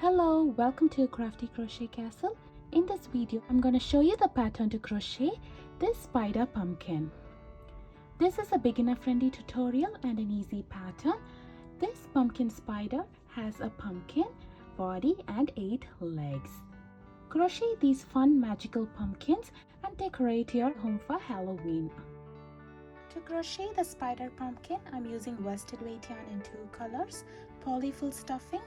Hello, welcome to Crafty Crochet Castle. In this video, I'm going to show you the pattern to crochet this spider pumpkin. This is a beginner-friendly tutorial and an easy pattern. This pumpkin spider has a pumpkin body and 8 legs. Crochet these fun magical pumpkins and decorate your home for Halloween. To crochet the spider pumpkin, I'm using worsted weight yarn in 2 colors, Polyfill Stuffing,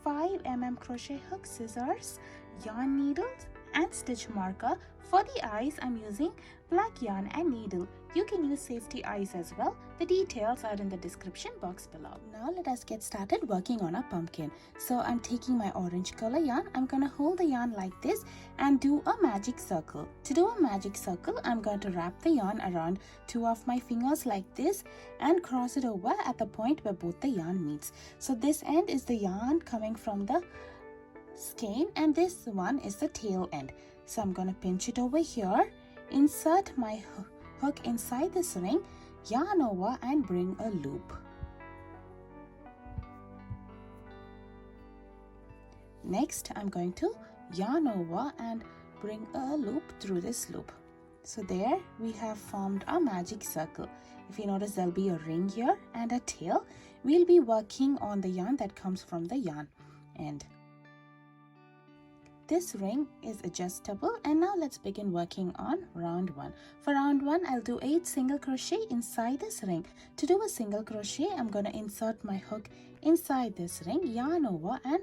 5 mm crochet hook, scissors, yarn needles and stitch marker. For the eyes, I'm using black yarn and needle. You can use safety eyes as well. The details are in the description box below. Now let us get started working on a pumpkin. So I'm taking my orange color yarn. I'm going to hold the yarn like this and do a magic circle. To do a magic circle, I'm going to wrap the yarn around 2 of my fingers like this and cross it over at the point where both the yarn meets. So this end is the yarn coming from the skein and this one is the tail end. So I'm going to pinch it over here, insert my hook inside this ring, yarn over and bring a loop. Next, I'm going to yarn over and bring a loop through this loop. So there we have formed a magic circle. If you notice, there'll be a ring here and a tail. We'll be working on the yarn that comes from the yarn end. This ring is adjustable, and now let's begin working on round 1. For round 1, I'll do 8 single crochet inside this ring. To do a single crochet, I'm going to insert my hook inside this ring, yarn over and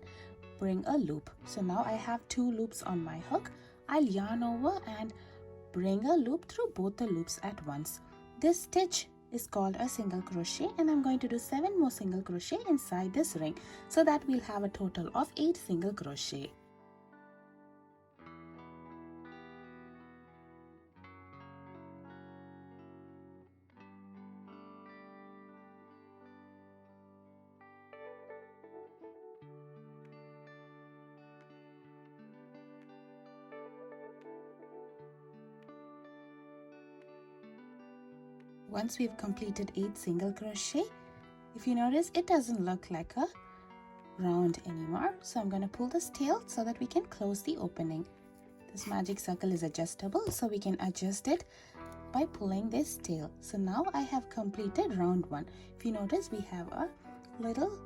bring a loop. So now I have 2 loops on my hook. I'll yarn over and bring a loop through both the loops at once. This stitch is called a single crochet, and I'm going to do 7 more single crochet inside this ring so that we'll have a total of 8 single crochet. Once we've completed 8 single crochet, if you notice, it doesn't look like a round anymore. So I'm going to pull this tail so that we can close the opening. This magic circle is adjustable, so we can adjust it by pulling this tail. So now I have completed round 1. If you notice, we have a little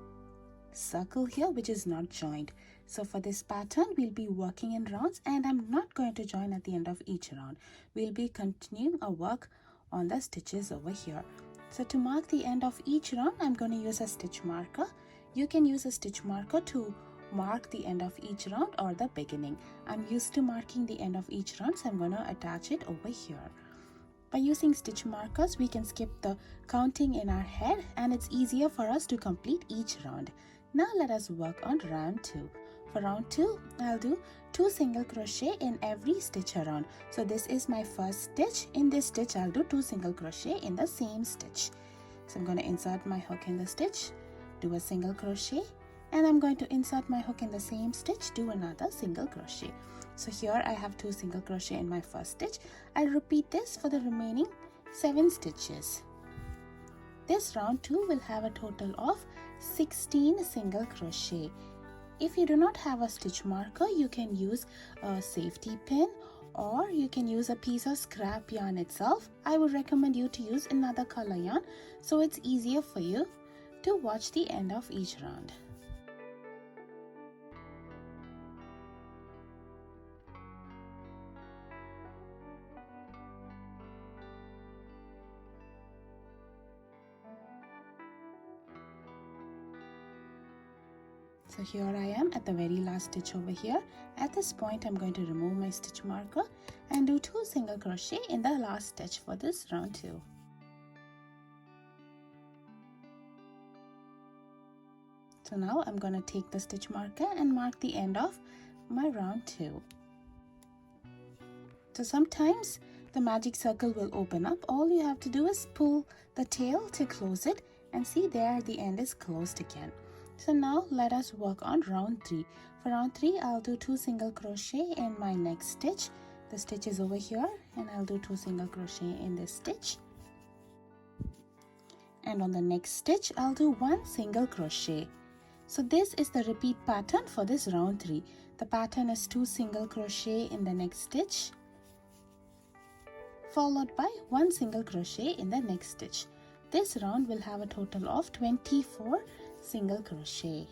circle here which is not joined. So for this pattern, we'll be working in rounds, and I'm not going to join at the end of each round. We'll be continuing our work on the stitches over here. So to mark the end of each round, I'm going to use a stitch marker. You can use a stitch marker to mark the end of each round or the beginning. I'm used to marking the end of each round, so I'm going to attach it over here. By using stitch markers, we can skip the counting in our head, and it's easier for us to complete each round. Now let us work on round 2. For round 2, I'll do 2 single crochet in every stitch around. So this is my first stitch. In this stitch, I'll do 2 single crochet in the same stitch. So I'm going to insert my hook in the stitch, do a single crochet, and I'm going to insert my hook in the same stitch, do another single crochet. So here I have 2 single crochet in my first stitch. I'll repeat this for the remaining 7 stitches. This round 2 will have a total of 16 single crochet. If you do not have a stitch marker, you can use a safety pin, or you can use a piece of scrap yarn itself. I would recommend you to use another color yarn so it's easier for you to watch the end of each round. So here I am at the very last stitch over here. At this point, I'm going to remove my stitch marker and do 2 single crochet in the last stitch for this round 2. So now I'm going to take the stitch marker and mark the end of my round 2. So sometimes the magic circle will open up. All you have to do is pull the tail to close it, and see there the end is closed again. So now let us work on round 3. For round 3, I'll do 2 single crochet in my next stitch. The stitch is over here, and I'll do 2 single crochet in this stitch. And on the next stitch, I'll do 1 single crochet. So this is the repeat pattern for this round 3. The pattern is 2 single crochet in the next stitch, followed by 1 single crochet in the next stitch. This round will have a total of 24 single crochet.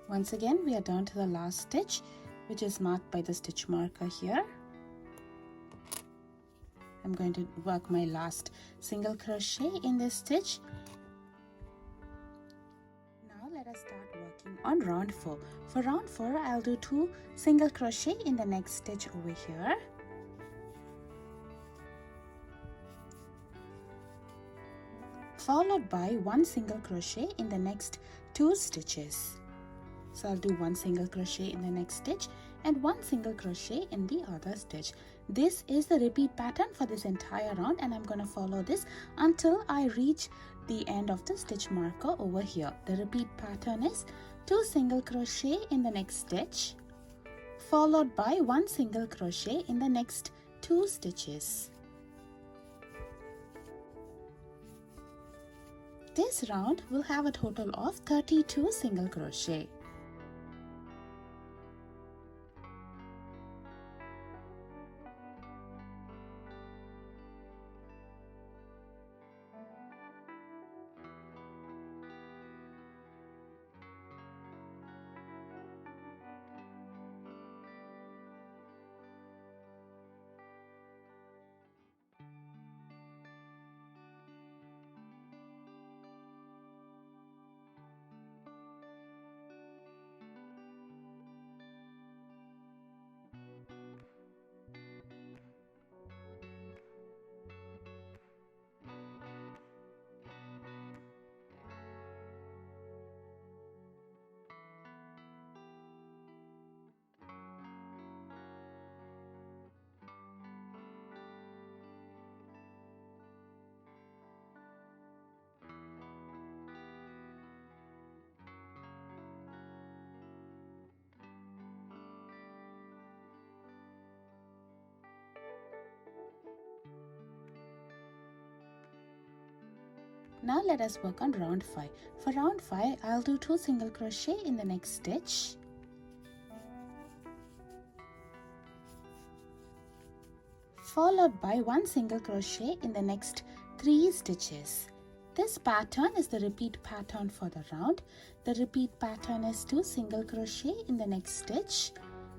Once again, we are down to the last stitch, which is marked by the stitch marker here. I'm going to work my last single crochet in this stitch. Now let us start working on round 4. For round 4, I'll do 2 single crochet in the next stitch over here. Followed by 1 single crochet in the next 2 stitches. So I'll do 1 single crochet in the next stitch and 1 single crochet in the other stitch. This is the repeat pattern for this entire round, and I'm going to follow this until I reach the end of the stitch marker over here. The repeat pattern is 2 single crochet in the next stitch, followed by 1 single crochet in the next 2 stitches. This round will have a total of 32 single crochet. Now let us work on round 5. For round 5, I'll do 2 single crochet in the next stitch, followed by 1 single crochet in the next 3 stitches. This pattern is the repeat pattern for the round. The repeat pattern is 2 single crochet in the next stitch,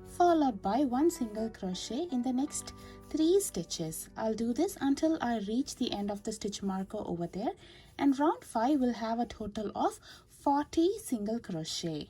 followed by 1 single crochet in the next 3 stitches. I'll do this until I reach the end of the stitch marker over there, and round 5 will have a total of 40 single crochet.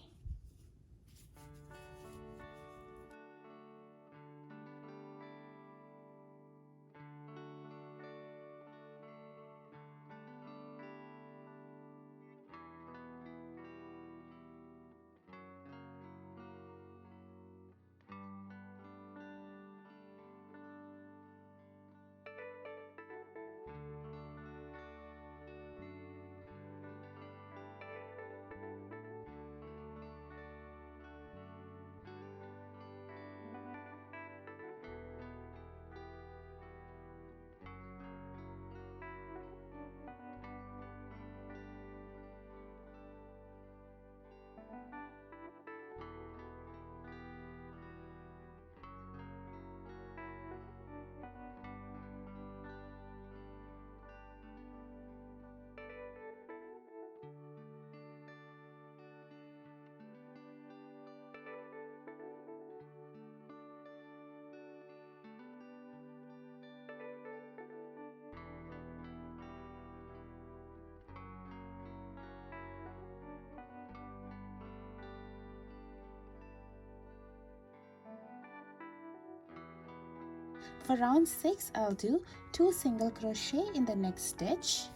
For round 6, I'll do 2 single crochet in the next stitch,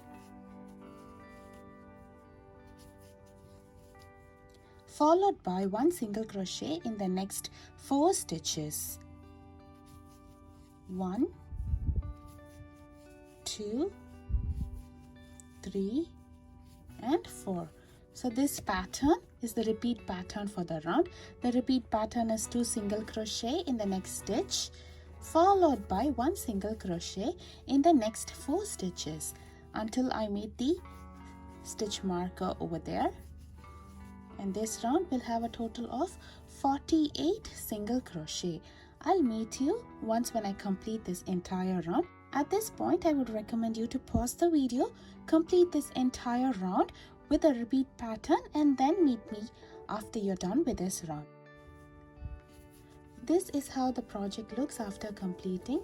followed by 1 single crochet in the next 4 stitches. 1, 2, 3 and 4. So this pattern is the repeat pattern for the round. The repeat pattern is 2 single crochet in the next stitch, followed by 1 single crochet in the next 4 stitches until I meet the stitch marker over there. And this round will have a total of 48 single crochet. I'll meet you once when I complete this entire round. At this point, I would recommend you to pause the video, complete this entire round with a repeat pattern, and then meet me after you're done with this round. This is how the project looks after completing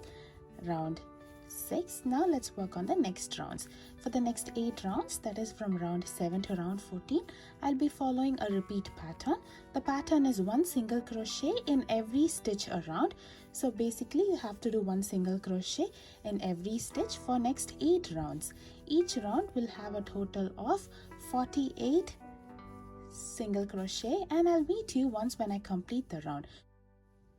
round 6. Now let's work on the next rounds. For the next 8 rounds, that is from round 7 to round 14, I'll be following a repeat pattern. The pattern is 1 single crochet in every stitch around. So basically you have to do 1 single crochet in every stitch for next 8 rounds. Each round will have a total of 48 single crochet, and I'll meet you once when I complete the round.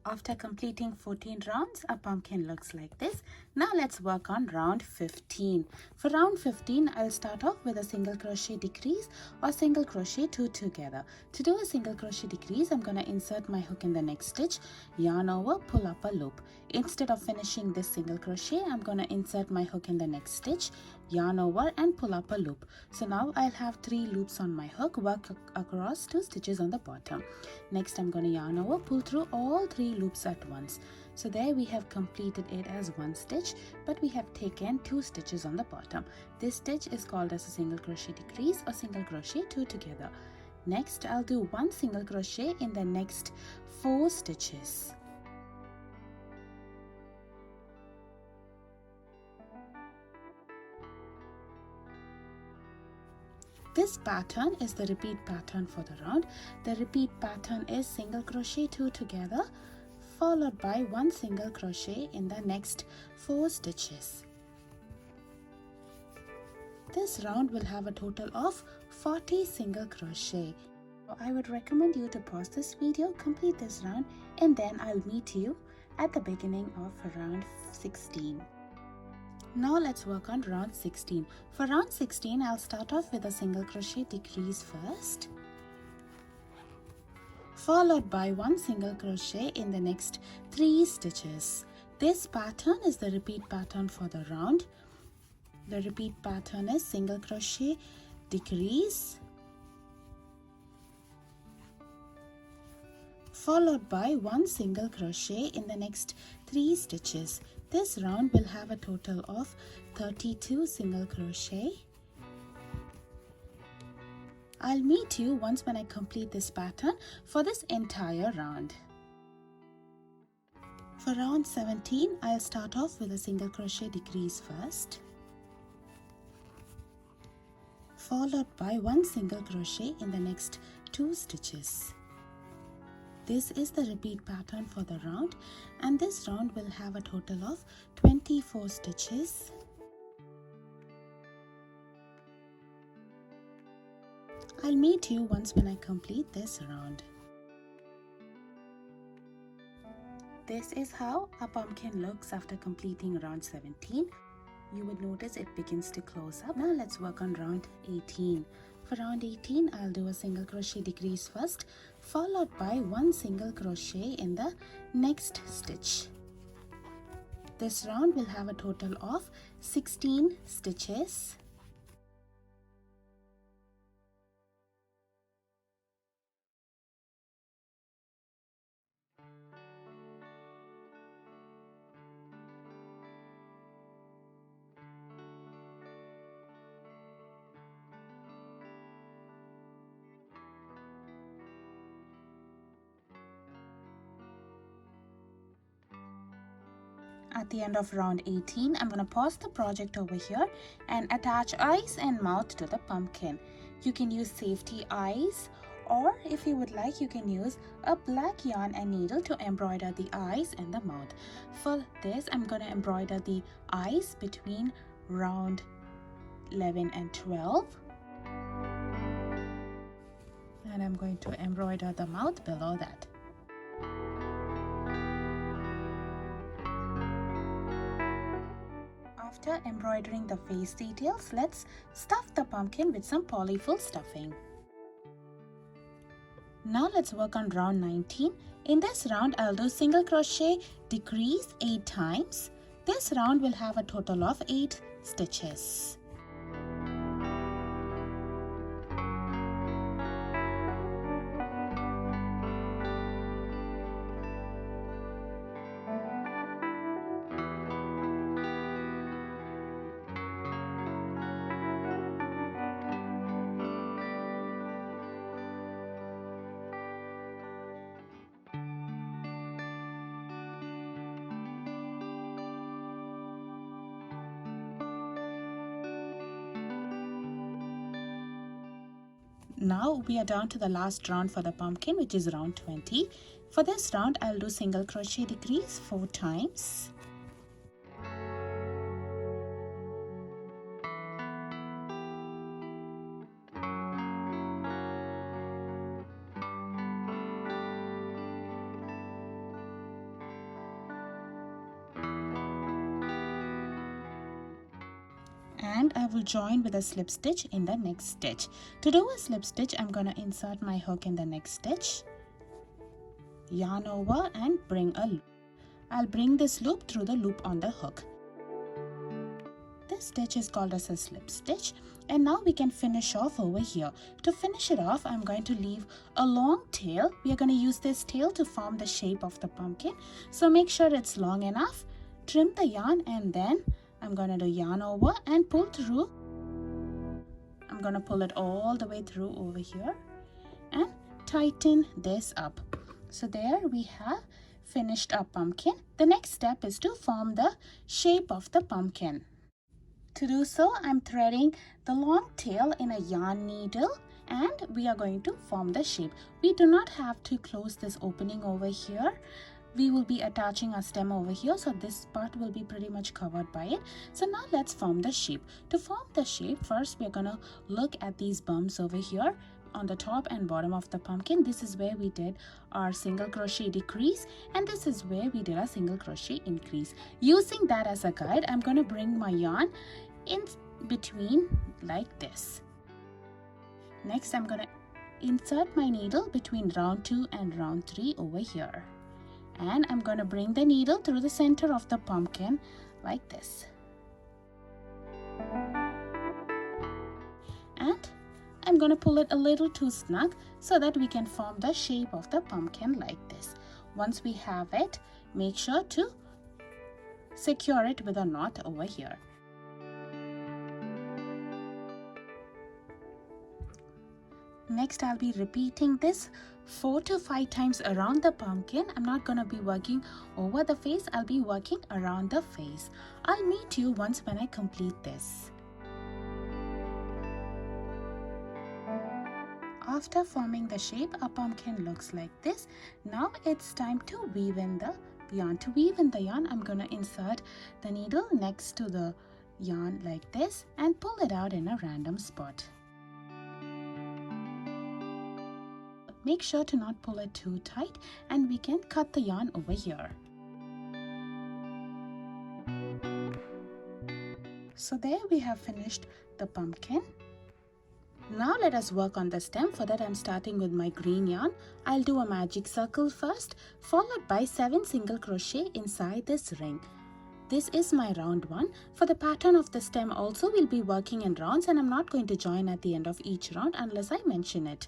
After completing 14 rounds, a pumpkin looks like this. Now let's work on round 15. For round 15, I'll start off with a single crochet decrease or single crochet 2 together. To do a single crochet decrease, I'm going to insert my hook in the next stitch, yarn over, pull up a loop. Instead of finishing this single crochet, I'm going to insert my hook in the next stitch, yarn over and pull up a loop. So now I'll have 3 loops on my hook, work across 2 stitches on the bottom. Next I'm going to yarn over, pull through all 3 loops at once. So there we have completed it as 1 stitch, but we have taken 2 stitches on the bottom. This stitch is called as a single crochet decrease or single crochet 2 together. Next I'll do 1 single crochet in the next 4 stitches. This pattern is the repeat pattern for the round. The repeat pattern is single crochet 2 together, followed by 1 single crochet in the next 4 stitches. This round will have a total of 40 single crochet. I would recommend you to pause this video, complete this round, and then I'll meet you at the beginning of round 16. Now let's work on round 16. For round 16, I'll start off with a single crochet decrease first, followed by 1 single crochet in the next 3 stitches. This pattern is the repeat pattern for the round. The repeat pattern is single crochet decrease, followed by 1 single crochet in the next 3 stitches. This round will have a total of 32 single crochet. I'll meet you once when I complete this pattern for this entire round. For round 17, I'll start off with a single crochet decrease first, followed by 1 single crochet in the next 2 stitches. This is the repeat pattern for the round, and this round will have a total of 24 stitches. I'll meet you once when I complete this round. This is how a pumpkin looks after completing round 17. You would notice it begins to close up. Now let's work on round 18. For round 18, I'll do a single crochet decrease first, followed by 1 single crochet in the next stitch. This round will have a total of 16 stitches. At the end of round 18, I'm going to pause the project over here and attach eyes and mouth to the pumpkin. You can use safety eyes Or if you would like, you can use a black yarn and needle to embroider the eyes and the mouth. For this, I'm going to embroider the eyes between round 11 and 12. And I'm going to embroider the mouth below that. After embroidering the face details, let's stuff the pumpkin with some Polyfill stuffing. Now let's work on round 19. In this round, I'll do single crochet, decrease 8 times. This round will have a total of 8 stitches. Now we are down to the last round for the pumpkin, which is round 20. For this round, I'll do single crochet decrease 4 times. And I will join with a slip stitch in the next stitch. To do a slip stitch, I'm going to insert my hook in the next stitch, yarn over and bring a loop. I'll bring this loop through the loop on the hook. This stitch is called as a slip stitch, and now we can finish off over here. To finish it off, I'm going to leave a long tail. We are going to use this tail to form the shape of the pumpkin. So make sure it's long enough. Trim the yarn and then I'm going to do yarn over and pull through. I'm going to pull it all the way through over here and tighten this up. So there we have finished our pumpkin. The next step is to form the shape of the pumpkin. To do so, I'm threading the long tail in a yarn needle and we are going to form the shape. We do not have to close this opening over here. We will be attaching our stem over here, so this part will be pretty much covered by it. So now let's form the shape. To form the shape, first we're gonna look at these bumps over here on the top and bottom of the pumpkin. This is where we did our single crochet decrease and this is where we did our single crochet increase. Using that as a guide, I'm gonna bring my yarn in between like this. Next, I'm gonna insert my needle between round 2 and round 3 over here. And I'm going to bring the needle through the center of the pumpkin like this. And I'm going to pull it a little too snug so that we can form the shape of the pumpkin like this. Once we have it, make sure to secure it with a knot over here. Next, I'll be repeating this 4 to 5 times around the pumpkin. I'm not going to be working over the face. I'll be working around the face. I'll meet you once when I complete this. After forming the shape, a pumpkin looks like this. Now it's time to weave in the yarn. To weave in the yarn, I'm going to insert the needle next to the yarn like this and pull it out in a random spot. Make sure to not pull it too tight and we can cut the yarn over here. So there we have finished the pumpkin. Now let us work on the stem. For that I'm starting with my green yarn. I'll do a magic circle first, followed by 7 single crochet inside this ring. This is my round 1. For the pattern of the stem also we'll be working in rounds and I'm not going to join at the end of each round unless I mention it.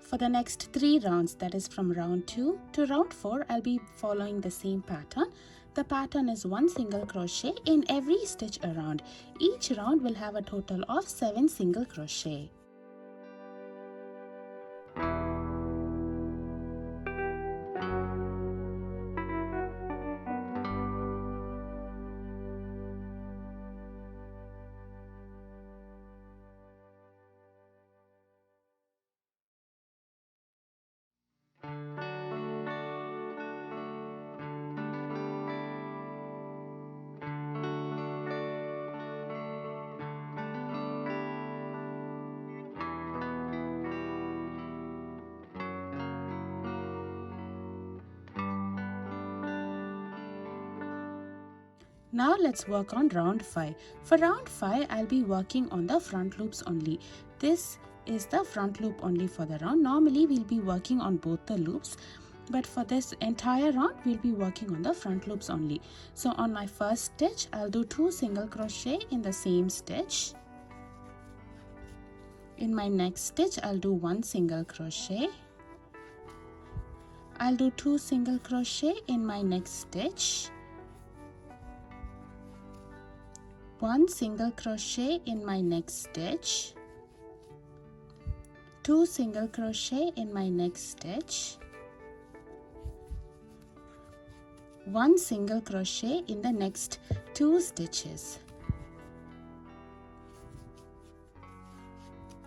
For the next 3 rounds, that is from round 2 to round 4, I'll be following the same pattern. The pattern is 1 single crochet in every stitch around. Each round will have a total of 7 single crochet. Now let's work on round 5. For round 5, I'll be working on the front loops only. This is the front loop only for the round. Normally we'll be working on both the loops, but for this entire round we'll be working on the front loops only. So on my first stitch, I'll do 2 single crochet in the same stitch. In my next stitch, I'll do 1 single crochet. I'll do 2 single crochet in my next stitch. 1 single crochet in my next stitch, 2 single crochet in my next stitch, 1 single crochet in the next 2 stitches.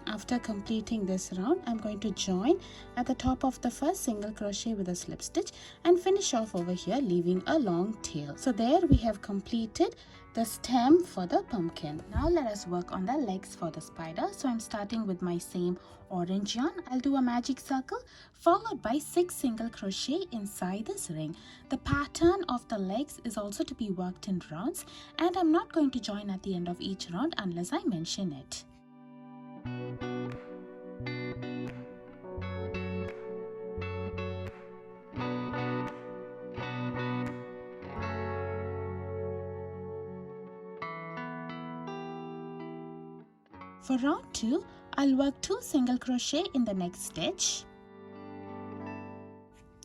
After completing this round, I'm going to join at the top of the first single crochet with a slip stitch and finish off over here, leaving a long tail. So there we have completed the stem for the pumpkin. Now let us work on the legs for the spider. So I'm starting with my same orange yarn. I'll do a magic circle followed by 6 single crochet inside this ring. The pattern of the legs is also to be worked in rounds, and I'm not going to join at the end of each round unless I mention it. For round 2, I'll work 2 single crochet in the next stitch.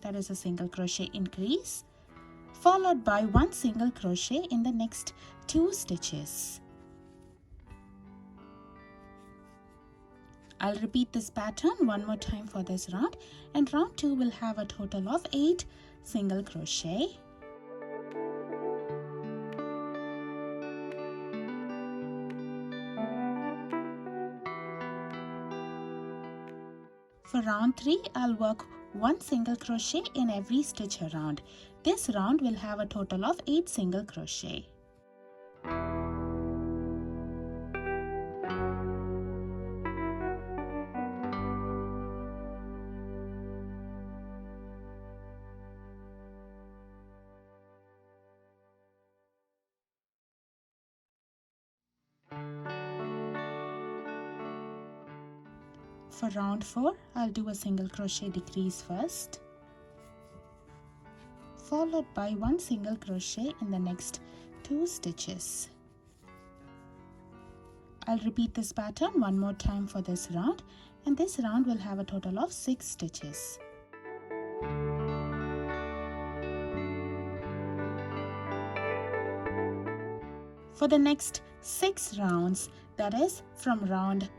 That is a single crochet increase, followed by 1 single crochet in the next 2 stitches. I'll repeat this pattern one more time for this round, and round 2 will have a total of 8 single crochet. For round 3, I'll work 1 single crochet in every stitch around. This round will have a total of 8 single crochet. For round 4, I'll do a single crochet decrease first, followed by 1 single crochet in the next 2 stitches. I'll repeat this pattern one more time for this round, and this round will have a total of 6 stitches. For the next 6 rounds, that is from round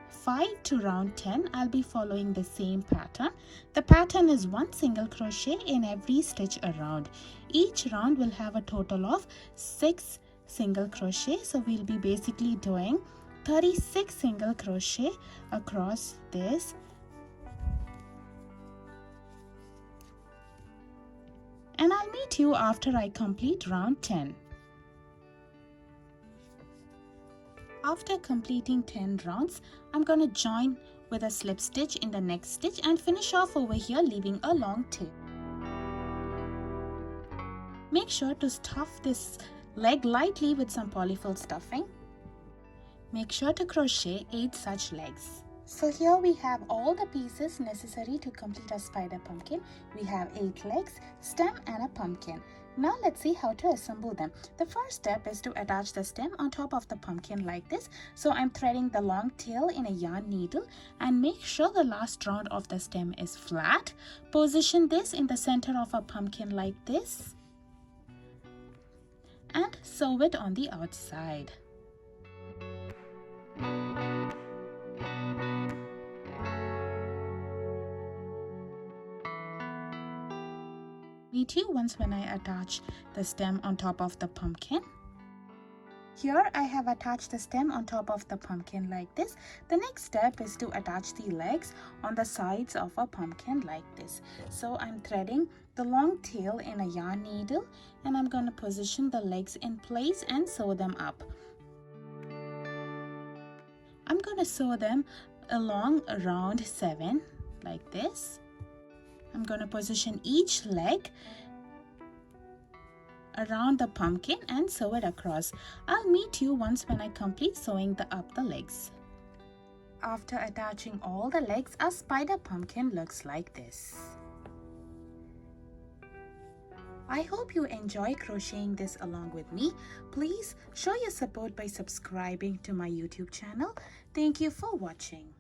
5 to round 10, I'll be following the same pattern. The pattern is 1 single crochet in every stitch around. Each round will have a total of 6 single crochet, so we'll be basically doing 36 single crochet across this. And I'll meet you after I complete round 10. After completing 10 rounds, I'm going to join with a slip stitch in the next stitch and finish off over here, leaving a long tail. Make sure to stuff this leg lightly with some polyfill stuffing. Make sure to crochet 8 such legs. So here we have all the pieces necessary to complete a spider pumpkin. We have 8 legs, stem and a pumpkin. Now let's see how to assemble them. The first step is to attach the stem on top of the pumpkin like this. So I'm threading the long tail in a yarn needle, and make sure the last round of the stem is flat. Position this in the center of a pumpkin like this. sew it on the outside. Me too once when I attach the stem on top of the pumpkin. Here I have attached the stem on top of the pumpkin like this. The next step is to attach the legs on the sides of a pumpkin like this. So I'm threading the long tail in a yarn needle and I'm going to position the legs in place and sew them up. I'm going to sew them along around 7 like this. I'm going to position each leg around the pumpkin and sew it across. I'll meet you once when I complete sewing up the legs. After attaching all the legs, our spider pumpkin looks like this. I hope you enjoy crocheting this along with me. Please show your support by subscribing to my YouTube channel. Thank you for watching.